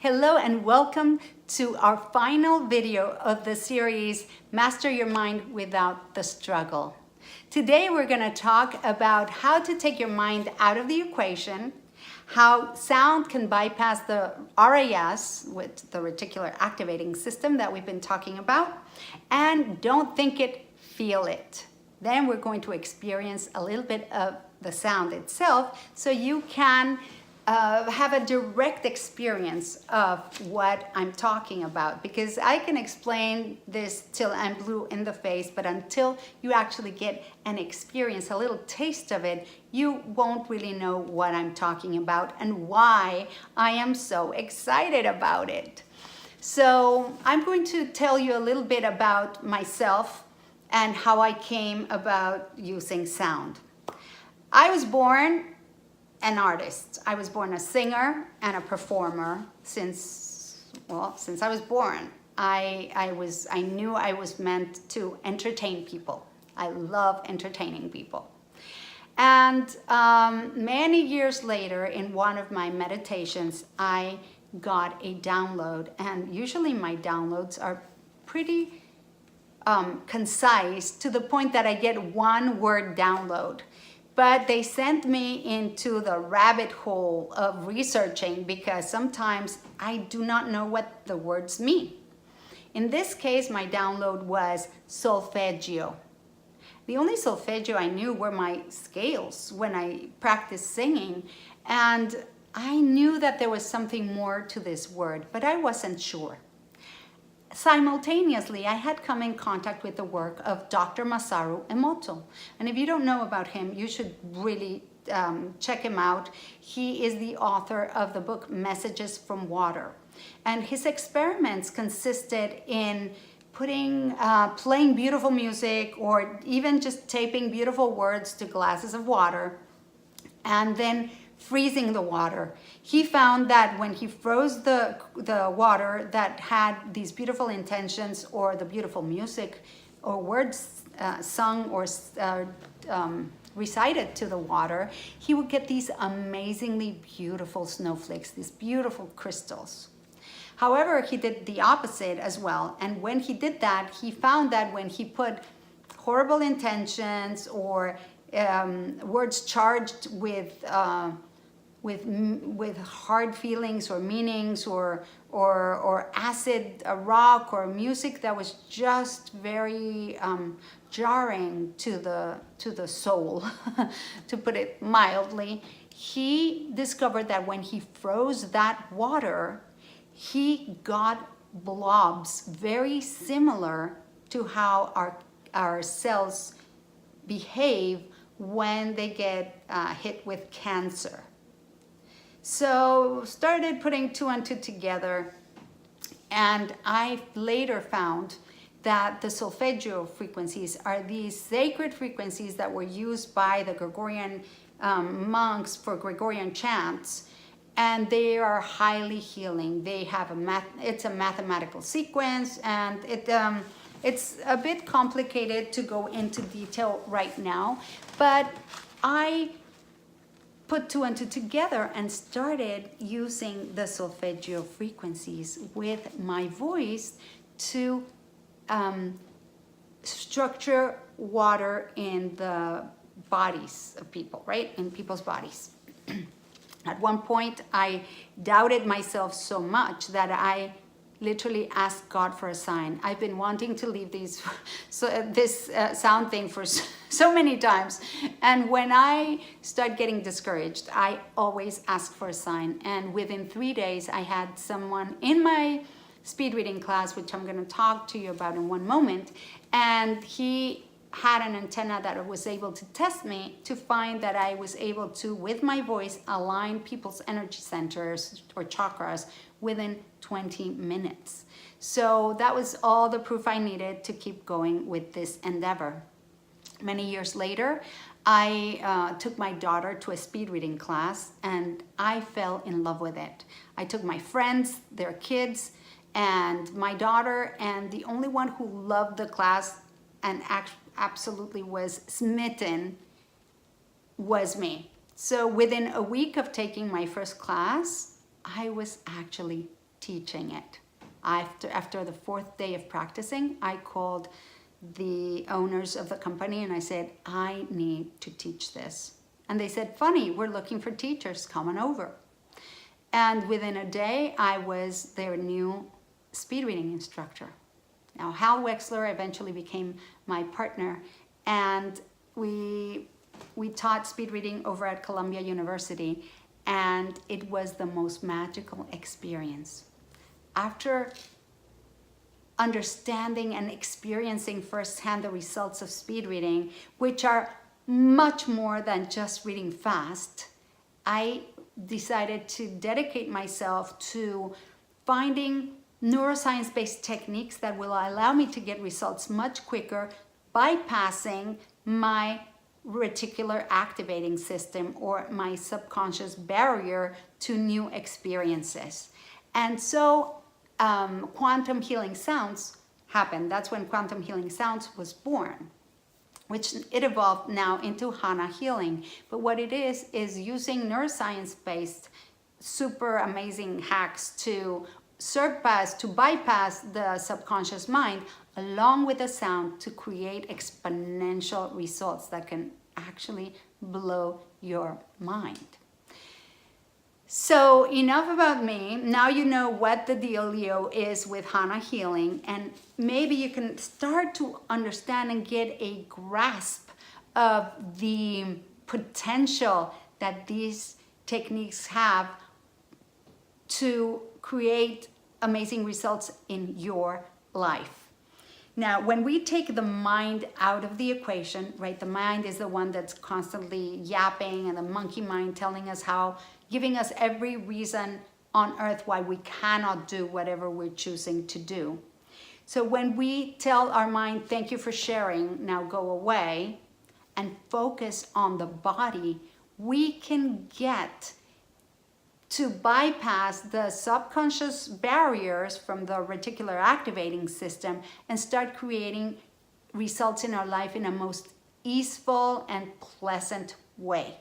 Hello and welcome to our final video of the series, Master Your Mind Without the Struggle. Today we're going to talk about how to take your mind out of the equation, how sound can bypass the RAS, with the reticular activating system that we've been talking about, and don't think it, feel it. Then we're going to experience a little bit of the sound itself so you can have a direct experience of what I'm talking about, because I can explain this till I'm blue in the face, but until you actually get an experience, a little taste of it, you won't really know what I'm talking about and why I am so excited about it. So I'm going to tell you a little bit about myself and how I came about using sound. I was born an artist. I was born a singer and a performer since I was born. I knew I was meant to entertain people. I love entertaining people. And many years later, in one of my meditations, I got a download, and usually my downloads are pretty concise, to the point that I get one word download. But they sent me into the rabbit hole of researching, because sometimes I do not know what the words mean. In this case, my download was solfeggio. The only solfeggio I knew were my scales when I practiced singing, and I knew that there was something more to this word, but I wasn't sure. Simultaneously, I had come in contact with the work of Dr. Masaru Emoto. And if you don't know about him, you should really check him out. He is the author of the book Messages from Water. And his experiments consisted in playing beautiful music, or even just taping beautiful words to glasses of water, and then freezing the water. He found that when he froze the water that had these beautiful intentions, or the beautiful music or words sung or recited to the water, he would get these amazingly beautiful snowflakes, these beautiful crystals. However, he did the opposite as well. And when he did that, he found that when he put horrible intentions or words charged with hard feelings or meanings, or acid rock, or music that was just very jarring to the soul, to put it mildly, he discovered that when he froze that water, he got blobs very similar to how our cells behave when they get hit with cancer. So started putting two and two together, and I later found that the solfeggio frequencies are these sacred frequencies that were used by the Gregorian monks for Gregorian chants, and they are highly healing. They have it's a mathematical sequence, and it's a bit complicated to go into detail right now, but I put two and two together and started using the solfeggio frequencies with my voice to structure water in the bodies of people, right? In people's bodies. At one point, I doubted myself so much that I literally asked God for a sign. I've been wanting to leave this sound thing for so many times. And when I start getting discouraged, I always ask for a sign. And within 3 days, I had someone in my speed reading class, which I'm going to talk to you about in one moment. And he had an antenna that was able to test me to find that I was able to, with my voice, align people's energy centers or chakras within 20 minutes. So that was all the proof I needed to keep going with this endeavor. Many years later, I took my daughter to a speed reading class, and I fell in love with it. I took my friends, their kids, and my daughter, and the only one who loved the class and absolutely was smitten was me. So within a week of taking my first class, I was actually teaching it. After the 4th day of practicing, I called the owners of the company and I said, I need to teach this. And they said, funny, we're looking for teachers, come on over. And within a day, I was their new speed reading instructor. Now, Hal Wexler eventually became my partner, and we taught speed reading over at Columbia University, and it was the most magical experience. After understanding and experiencing firsthand the results of speed reading, which are much more than just reading fast, I decided to dedicate myself to finding neuroscience-based techniques that will allow me to get results much quicker, bypassing my reticular activating system or my subconscious barrier to new experiences. And so quantum healing sounds happened. That's when quantum healing sounds was born, which it evolved now into Jana healing. But what it is using neuroscience-based super amazing hacks to bypass the subconscious mind along with the sound to create exponential results that can actually blow your mind. So enough about me. Now you know what the dealio is with Jana healing, and maybe you can start to understand and get a grasp of the potential that these techniques have to create amazing results in your life. Now, when we take the mind out of the equation, right, the mind is the one that's constantly yapping, and the monkey mind telling us giving us every reason on earth why we cannot do whatever we're choosing to do. So when we tell our mind, thank you for sharing, now go away, and focus on the body, we can get to bypass the subconscious barriers from the reticular activating system and start creating results in our life in a most easeful and pleasant way.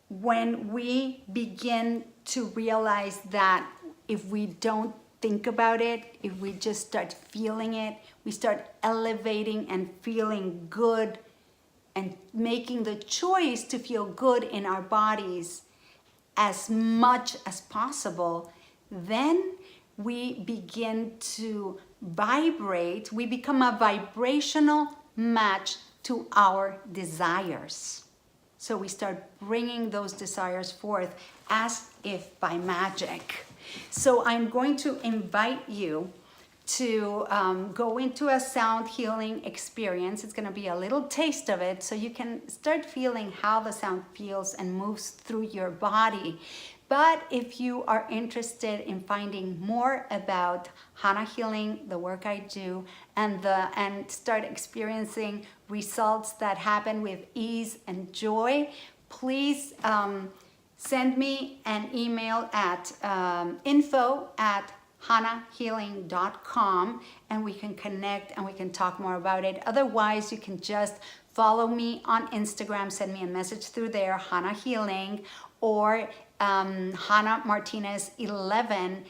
When we begin to realize that if we don't think about it, if we just start feeling it, we start elevating and feeling good and making the choice to feel good in our bodies as much as possible, then we begin to vibrate. We become a vibrational match to our desires. So we start bringing those desires forth as if by magic. So I'm going to invite you to go into a sound healing experience. It's going to be a little taste of it so you can start feeling how the sound feels and moves through your body. But if you are interested in finding more about Jana healing, the work I do, and start experiencing results that happen with ease and joy, please send me an email at info@janahealing.com, and we can connect and we can talk more about it. Otherwise, you can just follow me on Instagram, send me a message through there, Jana Healing, or Jana Martinez 11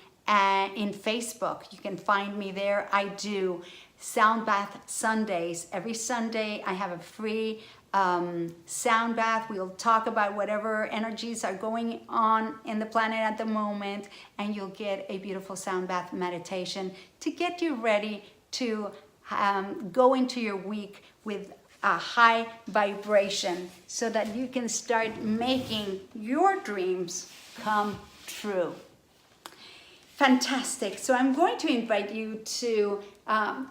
in Facebook. You can find me there. I do sound bath Sundays. Every Sunday I have a free sound bath. We'll talk about whatever energies are going on in the planet at the moment, and you'll get a beautiful sound bath meditation to get you ready to go into your week with a high vibration so that you can start making your dreams come true. Fantastic. So I'm going to invite you to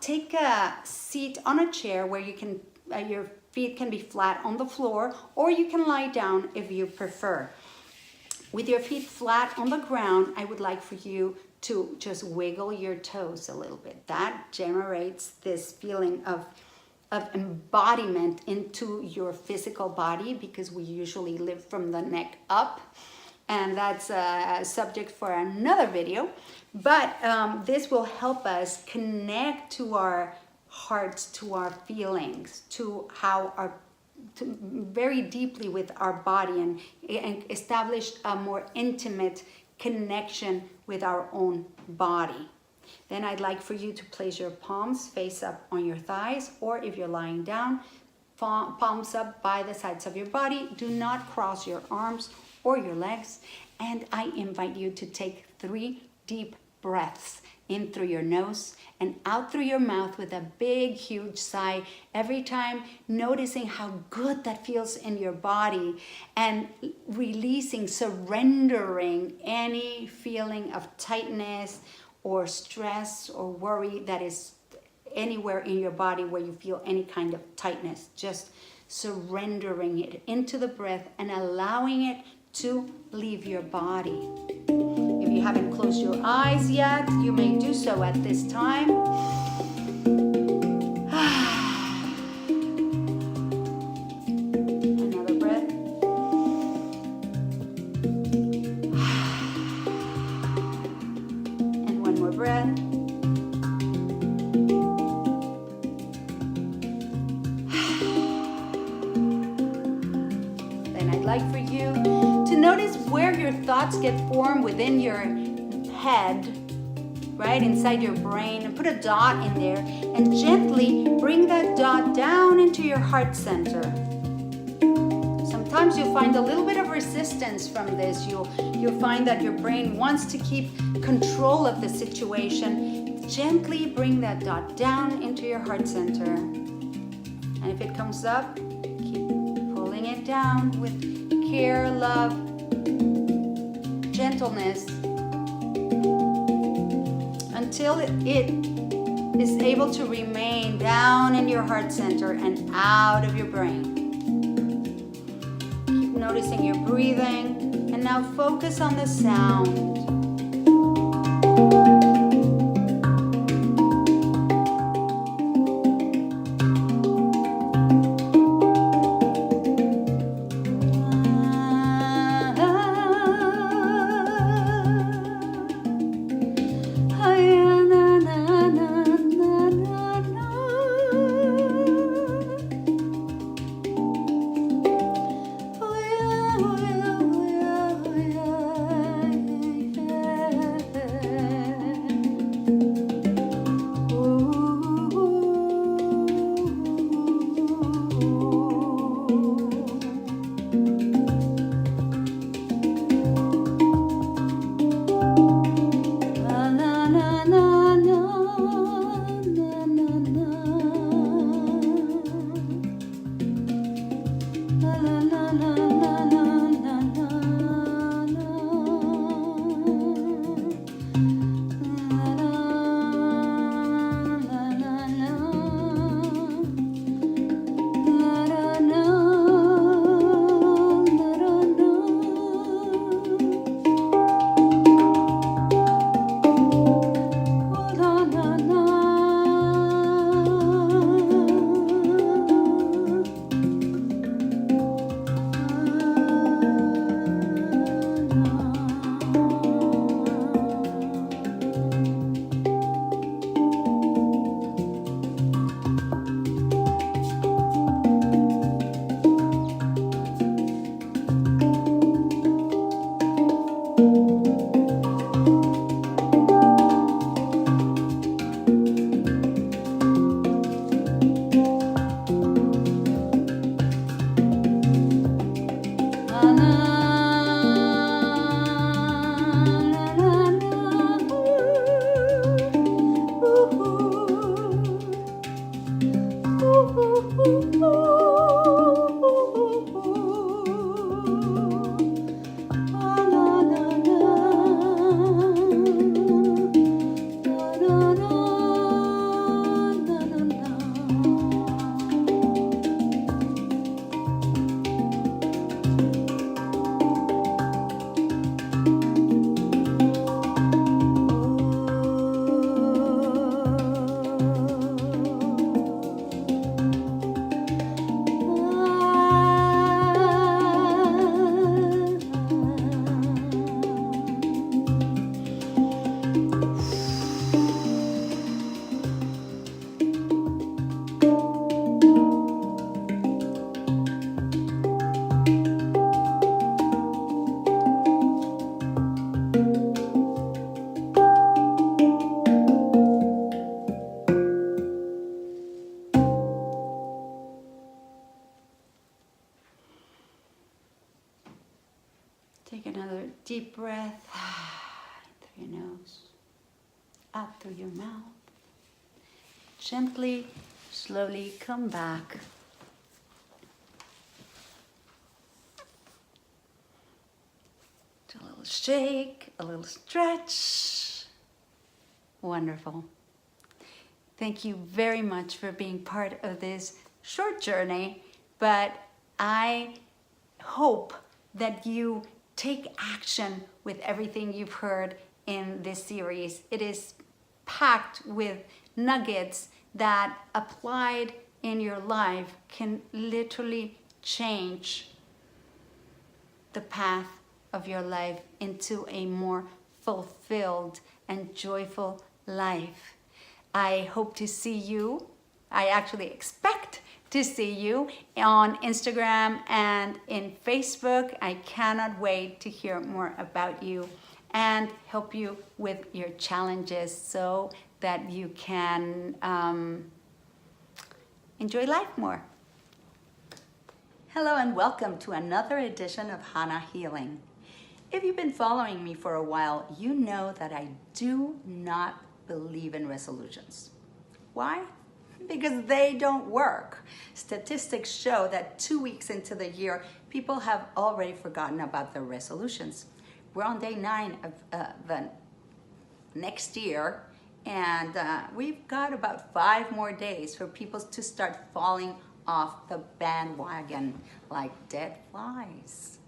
take a seat on a chair where you can your feet can be flat on the floor, or you can lie down if you prefer. With your feet flat on the ground, I would like for you to just wiggle your toes a little bit. That generates this feeling of embodiment into your physical body, because we usually live from the neck up, and that's a subject for another video. But this will help us connect to our hearts, to our feelings, to how our very deeply with our body and establish a more intimate connection with our own body. Then I'd like for you to place your palms face up on your thighs, or if you're lying down, palms up by the sides of your body. Do not cross your arms or your legs. And I invite you to take 3 deep breaths, in through your nose and out through your mouth with a big, huge sigh every time, noticing how good that feels in your body and releasing, surrendering any feeling of tightness or stress or worry that is anywhere in your body where you feel any kind of tightness. Just surrendering it into the breath and allowing it to leave your body. If you haven't closed your eyes yet, you may do so at this time. Another breath. And one more breath. Then I'd like for you to notice where your thoughts get formed within your head, right inside your brain, and put a dot in there and gently bring that dot down into your heart center. Sometimes you'll find a little bit of resistance from this. You'll find that your brain wants to keep control of the situation. Gently bring that dot down into your heart center. And if it comes up, keep pulling it down with care, love, gentleness, until it is able to remain down in your heart center and out of your brain. Keep noticing your breathing, and now focus on the sound. Take another deep breath through your nose, out through your mouth. Gently, slowly come back. A little shake, a little stretch. Wonderful. Thank you very much for being part of this short journey, but I hope that you take action with everything you've heard in this series. It is packed with nuggets that applied in your life can literally change the path of your life into a more fulfilled and joyful life. I hope to see you. I actually expect to see you on Instagram and in Facebook. I cannot wait to hear more about you and help you with your challenges so that you can enjoy life more. Hello and welcome to another edition of Jana Healing. If you've been following me for a while, you know that I do not believe in resolutions. Why? Because they don't work. Statistics show that 2 weeks into the year, people have already forgotten about their resolutions. We're on day 9 of the next year, and we've got about 5 more days for people to start falling off the bandwagon like dead flies.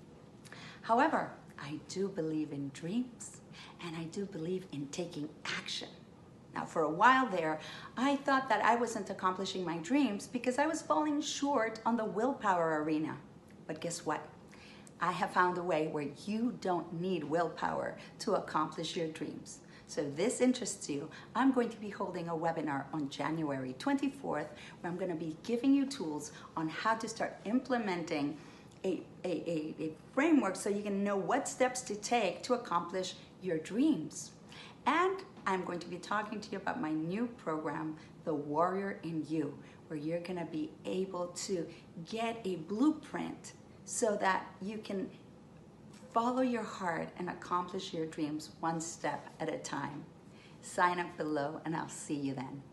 However, I do believe in dreams, and I do believe in taking action. Now, for a while there, I thought that I wasn't accomplishing my dreams because I was falling short on the willpower arena. But guess what? I have found a way where you don't need willpower to accomplish your dreams. So if this interests you, I'm going to be holding a webinar on January 24th, where I'm going to be giving you tools on how to start implementing a framework so you can know what steps to take to accomplish your dreams. And I'm going to be talking to you about my new program, The Warrior in You, where you're going to be able to get a blueprint so that you can follow your heart and accomplish your dreams one step at a time. Sign up below and I'll see you then.